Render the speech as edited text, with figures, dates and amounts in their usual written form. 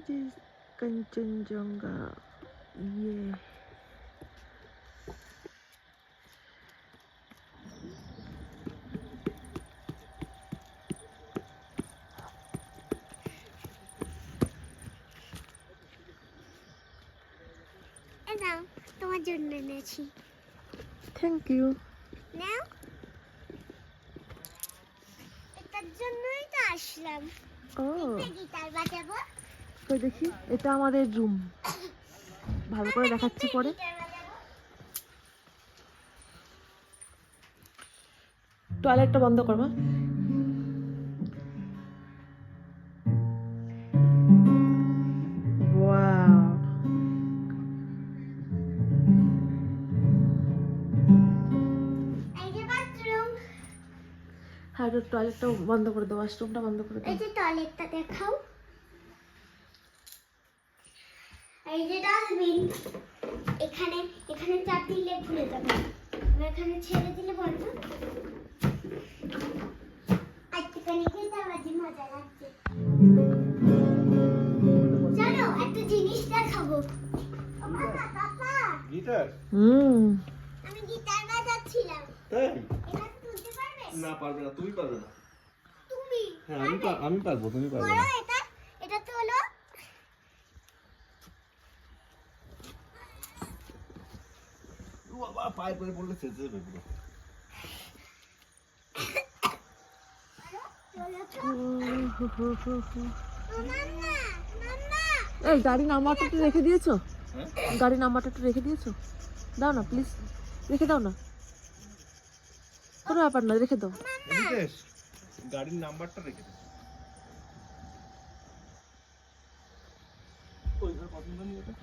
যে কাঞ্চনজঙ্ঘা ইয়ে নাও তোমার জন্য এনেছি। Thank you. নাও, এটার জন্যই তো আসলাম। ও গিটার বাজাবো। তো দেখি এটা আমাদের রুম, ভালো করে দেখাচ্ছি পরে। টয়লেটটা বন্ধ করবা। হ্যাঁ, টয়লেটটা বন্ধ করে দাও, ওয়াশরুমটা বন্ধ করে দাও। এই যে টয়লেটটা দেখাও। এই যে ডাস্টবিন, এখানে এখানে চাপ দিলে খুলে যাবে, এখানে ছেড়ে দিলে বলবো। একটুখানি খেতে বাজি মজা লাগছে। চলো একটা জিনিস দেখাবো। পাপা গিটার? আমি গিটার বাজাচ্ছিলাম। তাই? এটা তুলতে পারবে? না, পারবে না, তুমি পারবে না। তুমি? হ্যাঁ, আমি পারবো, তুমি পারবে বলো না। এটা তোলো। বাবা, পায়ে পড়ে পড়লে ছেঁচে যাবে পুরো। এই গাড়ি নাম্বারটা একটু রেখে দিয়েছো? হ্যাঁ? গাড়ি নাম্বারটা একটু রেখে দিয়েছো? দাও না প্লিজ, রেখে দাও না, কোনো ব্যাপার না, রেখে দাও। রিতেশ, গাড়ির নাম্বারটা রেখে দে। ওই ঘর পছন্দ নেই এটা?